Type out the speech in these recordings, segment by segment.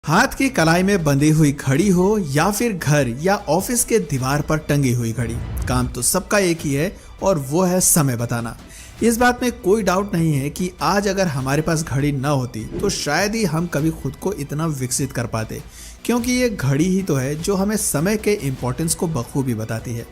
हाथ की कलाई में बंधी हुई घड़ी हो या फिर घर या ऑफिस के दीवार पर टंगी हुई घड़ी, काम तो सबका एक ही है और वो है समय बताना। इस बात में कोई डाउट नहीं है कि आज अगर हमारे पास घड़ी न होती तो शायद ही हम कभी खुद को इतना विकसित कर पाते, क्योंकि ये घड़ी ही तो है जो हमें समय के इम्पोर्टेंस को बखूबी बताती है।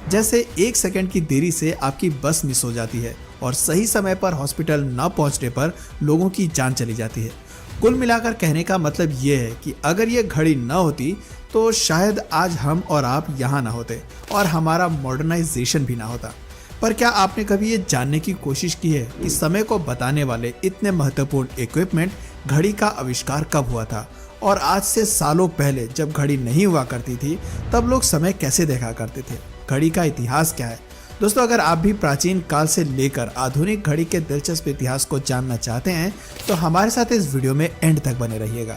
जैसे 1 सेकंड की देरी से आपकी बस मिस हो जाती है और सही समय पर हॉस्पिटल न पहुंचने पर लोगों की जान चली जाती है। कुल मिलाकर कहने का मतलब ये है कि अगर ये घड़ी न होती तो शायद आज हम और आप यहाँ ना होते और हमारा मॉडर्नाइजेशन भी ना होता। पर क्या आपने कभी ये जानने की कोशिश की है कि समय को बताने वाले इतने महत्वपूर्ण इक्विपमेंट घड़ी का आविष्कार कब हुआ था, और आज से सालों पहले जब घड़ी नहीं हुआ करती थी तब लोग समय कैसे देखा करते थे? घड़ी का इतिहास क्या है? दोस्तों, अगर आप भी प्राचीन काल से लेकर आधुनिक घड़ी के दिलचस्प इतिहास को जानना चाहते हैं तो हमारे साथ इस वीडियो में एंड तक बने रहिएगा।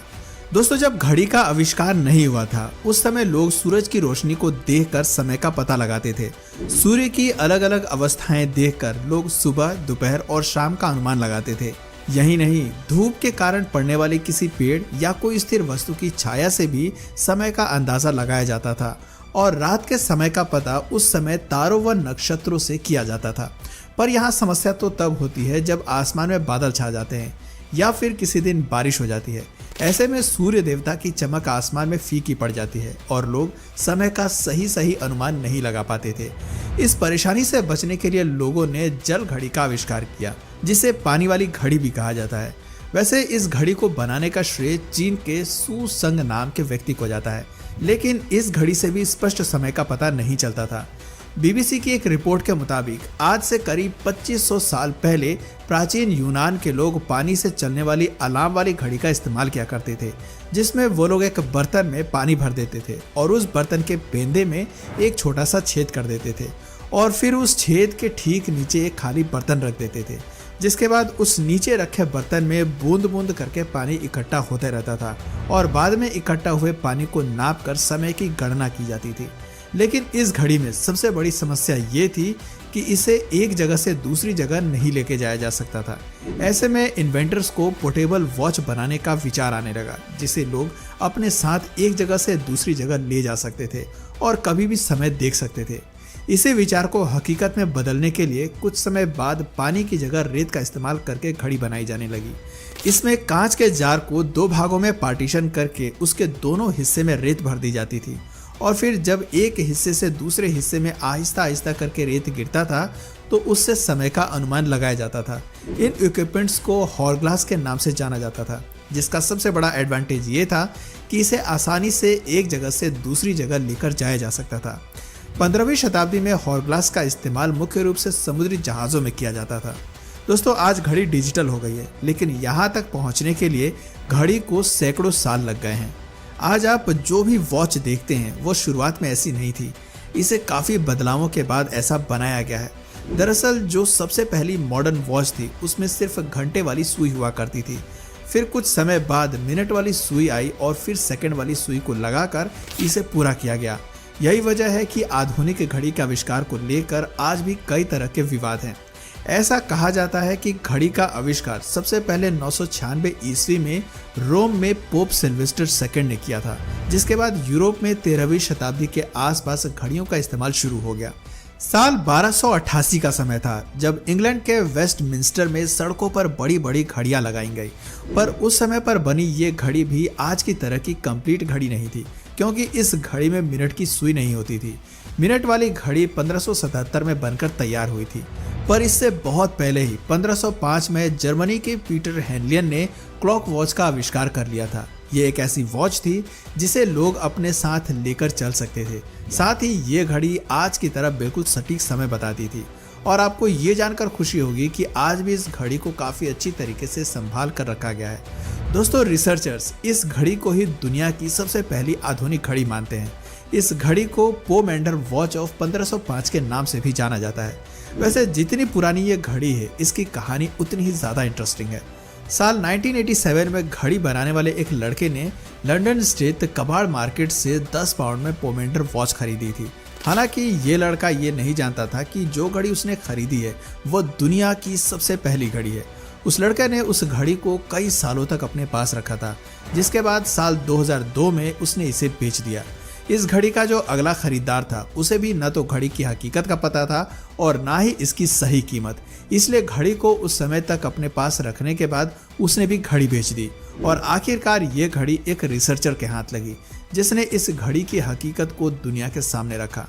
दोस्तों, जब घड़ी का आविष्कार नहीं हुआ था उस समय लोग सूरज की रोशनी को देखकर समय का पता लगाते थे। सूर्य की अलग अलग अवस्थाएं देखकर लोग सुबह, दोपहर और शाम का अनुमान लगाते थे। यही नहीं, धूप के कारण पड़ने वाले किसी पेड़ या कोई स्थिर वस्तु की छाया से भी समय का अंदाजा लगाया जाता था, और रात के समय का पता उस समय तारों व नक्षत्रों से किया जाता था। पर यहाँ समस्या तो तब होती है जब आसमान में बादल छा जाते हैं या फिर किसी दिन बारिश हो जाती है। ऐसे में सूर्य देवता की चमक आसमान में फीकी पड़ जाती है और लोग समय का सही अनुमान नहीं लगा पाते थे। इस परेशानी से बचने के लिए लोगों ने जल घड़ी का आविष्कार किया, जिसे पानी वाली घड़ी भी कहा जाता है। वैसे इस घड़ी को बनाने का श्रेय चीन के सु संग नाम के व्यक्ति को जाता है, लेकिन इस घड़ी से भी स्पष्ट समय का पता नहीं चलता था। बीबीसी की एक रिपोर्ट के मुताबिक आज से करीब 2500 साल पहले प्राचीन यूनान के लोग पानी से चलने वाली अलार्म वाली घड़ी का इस्तेमाल किया करते थे, जिसमें वो लोग एक बर्तन में पानी भर देते थे और उस बर्तन के पेंदे में एक छोटा सा छेद कर देते थे और फिर उस छेद के ठीक नीचे एक खाली बर्तन रख देते थे, जिसके बाद उस नीचे रखे बर्तन में बूंद बूंद करके पानी इकट्ठा होता रहता था और बाद में इकट्ठा हुए पानी को नाप कर समय की गणना की जाती थी। लेकिन इस घड़ी में सबसे बड़ी समस्या ये थी कि इसे एक जगह से दूसरी जगह नहीं लेके जाया जा सकता था। ऐसे में इन्वेंटर्स को पोर्टेबल वॉच बनाने का विचार आने लगा, जिसे लोग अपने साथ एक जगह से दूसरी जगह ले जा सकते थे और कभी भी समय देख सकते थे। इसी विचार को हकीकत में बदलने के लिए कुछ समय बाद पानी की जगह रेत का इस्तेमाल करके घड़ी बनाई जाने लगी। इसमें कांच के जार को 2 भागों में पार्टीशन करके उसके दोनों हिस्से में रेत भर दी जाती थी और फिर जब एक हिस्से से दूसरे हिस्से में आहिस्ता आहिस्ता करके रेत गिरता था तो उससे समय का अनुमान लगाया जाता था। इन इक्विपमेंट्स को हॉरग्लास के नाम से जाना जाता था, जिसका सबसे बड़ा एडवांटेज ये था कि इसे आसानी से एक जगह से दूसरी जगह लेकर जाया जा सकता था। 15वीं शताब्दी में हॉरग्लास का इस्तेमाल मुख्य रूप से समुद्री जहाज़ों में किया जाता था। दोस्तों, आज घड़ी डिजिटल हो गई है, लेकिन यहाँ तक पहुँचने के लिए घड़ी को सैकड़ों साल लग गए हैं। आज आप जो भी वॉच देखते हैं वो शुरुआत में ऐसी नहीं थी, इसे काफ़ी बदलावों के बाद ऐसा बनाया गया है। दरअसल जो सबसे पहली मॉडर्न वॉच थी उसमें सिर्फ घंटे वाली सुई हुआ करती थी, फिर कुछ समय बाद मिनट वाली सुई आई और फिर सेकंड वाली सुई को लगाकर इसे पूरा किया गया। यही वजह है कि आधुनिक घड़ी के आविष्कार को लेकर आज भी कई तरह के विवाद हैं। ऐसा कहा जाता है कि घड़ी का आविष्कार सबसे पहले 996 ईस्वी में रोम में पोप सिल्वेस्टर सेकंड ने किया था, जिसके बाद यूरोप में 13वीं शताब्दी के आसपास घड़ियों का इस्तेमाल शुरू हो गया। साल 1288 का समय था जब इंग्लैंड के वेस्टमिंस्टर में सड़कों पर बड़ी बड़ी घड़ियां लगाई गई, पर उस समय पर बनी ये घड़ी भी आज की तरह की कंप्लीट घड़ी नहीं थी, क्योंकि इस घड़ी में मिनट की सुई नहीं होती थी। मिनट वाली घड़ी 1577 में बनकर तैयार हुई थी, पर इससे बहुत पहले ही 1505 में जर्मनी के पीटर हेनलियन ने क्लॉक वॉच का आविष्कार कर लिया था। ये एक ऐसी वॉच थी जिसे लोग अपने साथ लेकर चल सकते थे। साथ ही ये घड़ी आज की तरह बिल्कुल सटीक समय बताती थी। और आपको ये जानकर खुशी होगी कि आज भी इस घड़ी को काफ़ी अच्छी तरीके से संभाल कर रखा गया है। दोस्तों, रिसर्चर्स इस घड़ी को ही दुनिया की सबसे पहली आधुनिक घड़ी मानते हैं। इस घड़ी को पोमेंडर वॉच ऑफ 1505 के नाम से भी जाना जाता है। वैसे जितनी पुरानी ये घड़ी है, इसकी कहानी उतनी ही ज़्यादा इंटरेस्टिंग है। साल 1987 में घड़ी बनाने वाले एक लड़के ने लंदन स्थित कबाड़ मार्केट से 10 पाउंड में पोमेंडर वॉच खरीदी थी। हालांकि ये लड़का ये नहीं जानता था कि जो घड़ी उसने खरीदी है वो दुनिया की सबसे पहली घड़ी है। उस लड़के ने उस घड़ी को कई सालों तक अपने पास रखा था, जिसके बाद साल 2002 में उसने इसे बेच दिया। इस घड़ी का जो अगला खरीदार था उसे भी न तो घड़ी की हकीकत का पता था और ना ही इसकी सही कीमत, इसलिए घड़ी को उस समय तक अपने पास रखने के बाद उसने भी घड़ी बेच दी। और आखिरकार ये घड़ी एक रिसर्चर के हाथ लगी, जिसने इस घड़ी की हकीकत को दुनिया के सामने रखा।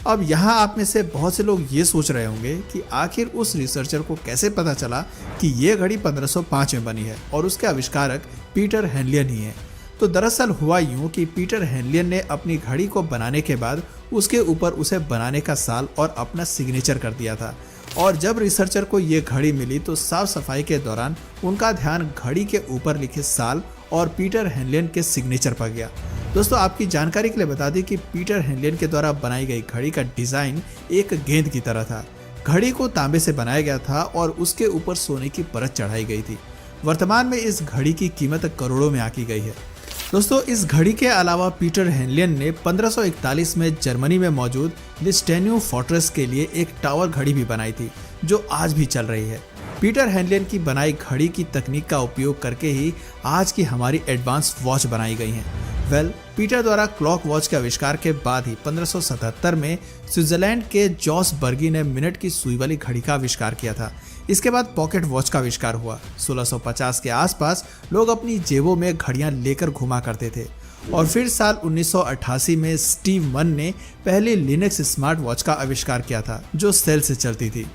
अब यहाँ आप में से बहुत से लोग ये सोच रहे होंगे कि आखिर उस रिसर्चर को कैसे पता चला कि ये घड़ी 1505 में बनी है और उसके आविष्कारक पीटर हेनलियन ही है। तो दरअसल हुआ यूं कि पीटर हेनलियन ने अपनी घड़ी को बनाने के बाद उसके ऊपर उसे बनाने का साल और अपना सिग्नेचर कर दिया था। और जब रिसर्चर को ये घड़ी मिली तो साफ सफाई के दौरान उनका ध्यान घड़ी के ऊपर लिखे साल और पीटर हेनलियन के सिग्नेचर पर गया। दोस्तों, आपकी जानकारी के लिए बता दें कि पीटर हेनलियन के द्वारा बनाई गई घड़ी का डिजाइन एक गेंद की तरह था। घड़ी को तांबे से बनाया गया था और उसके ऊपर सोने की परत चढ़ाई गई थी। वर्तमान में इस घड़ी की कीमत करोड़ों में आकी गई है। दोस्तों, इस घड़ी के अलावा पीटर हेनलियन ने 1541 में जर्मनी में मौजूद लिस्टेन्यू फोर्ट्रेस के लिए एक टावर घड़ी भी बनाई थी, जो आज भी चल रही है। पीटर हेनलियन की बनाई घड़ी की तकनीक का उपयोग करके ही आज की हमारी एडवांस वॉच बनाई गई हैं। पीटर द्वारा क्लॉक वॉच के आविष्कार के बाद ही 1577 में स्विट्जरलैंड के जॉस बर्गी ने मिनट की सुई वाली घड़ी का आविष्कार किया था। इसके बाद पॉकेट वॉच का आविष्कार हुआ। 1650 के आसपास लोग अपनी जेबों में घड़ियां लेकर घुमा करते थे। और फिर साल 1988 में स्टीव मन ने पहली लिनक्स स्मार्ट वॉच का आविष्कार किया था, जो सेल से चलती थी।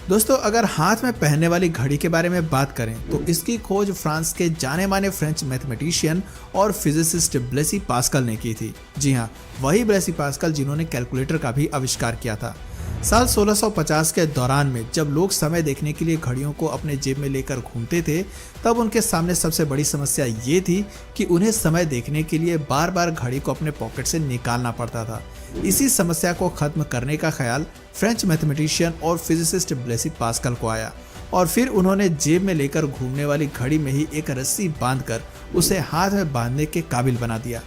दोस्तों, अगर हाथ में पहनने वाली घड़ी के बारे में बात करें तो इसकी खोज फ्रांस के जाने माने फ्रेंच मैथमेटिशियन और फिजिसिस्ट ब्लेसी पास्कल ने की थी। जी हाँ, वही ब्लेसी पास्कल जिन्होंने कैलकुलेटर का भी आविष्कार किया था। साल 1650 के दौरान में जब लोग समय देखने के लिए घड़ियों को अपने जेब में लेकर घूमते थे, तब उनके सामने सबसे बड़ी समस्या ये थी कि उन्हें समय देखने के लिए बार बार घड़ी को अपने पॉकेट से निकालना पड़ता था। इसी समस्या को खत्म करने का ख्याल फ्रेंच मैथमेटिशियन और फिजिसिस्ट ब्लेसी पास्कल को आया और फिर उन्होंने जेब में लेकर घूमने वाली घड़ी में ही एक रस्सी बांधकर उसे हाथ में बांधने के काबिल बना दिया।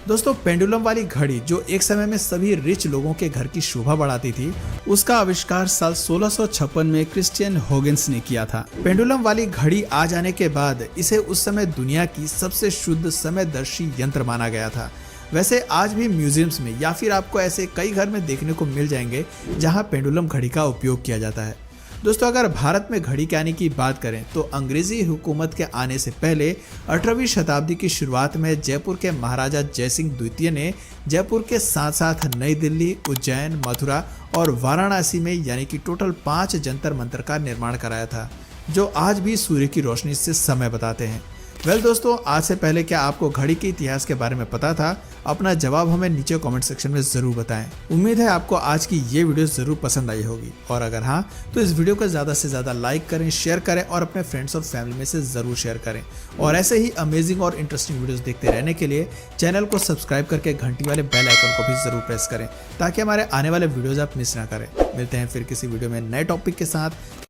दोस्तों, पेंडुलम वाली घड़ी जो एक समय में सभी रिच लोगों के घर की शोभा बढ़ाती थी, उसका आविष्कार साल 1656 में क्रिश्चियन हॉगिन्स ने किया था। पेंडुलम वाली घड़ी आ जाने के बाद इसे उस समय दुनिया की सबसे शुद्ध समयदर्शी यंत्र माना गया था। वैसे आज भी म्यूजियम्स में या फिर आपको ऐसे कई घर में देखने को मिल जाएंगे जहां पेंडुलम घड़ी का उपयोग किया जाता है। दोस्तों, अगर भारत में घड़ी के आने की बात करें तो अंग्रेजी हुकूमत के आने से पहले 18वीं शताब्दी की शुरुआत में जयपुर के महाराजा जयसिंह द्वितीय ने जयपुर के साथ साथ नई दिल्ली, उज्जैन, मथुरा और वाराणसी में यानी कि टोटल 5 जंतर मंतर का निर्माण कराया था, जो आज भी सूर्य की रोशनी से समय बताते हैं। दोस्तों, आज से पहले क्या आपको घड़ी के इतिहास के बारे में पता था? अपना जवाब हमें नीचे कमेंट सेक्शन में जरूर बताएं। उम्मीद है आपको आज की ये वीडियो जरूर पसंद आई होगी और अगर हाँ तो इस वीडियो को ज्यादा से ज्यादा लाइक करें, शेयर करें और अपने फ्रेंड्स और फैमिली में से जरूर शेयर करें। और ऐसे ही अमेजिंग और इंटरेस्टिंग वीडियोस देखते रहने के लिए चैनल को सब्सक्राइब करके घंटी वाले बेल आइकन को भी जरूर प्रेस करें ताकि हमारे आने वाले वीडियोज आप मिस ना करें। मिलते हैं फिर किसी वीडियो में नए टॉपिक के साथ।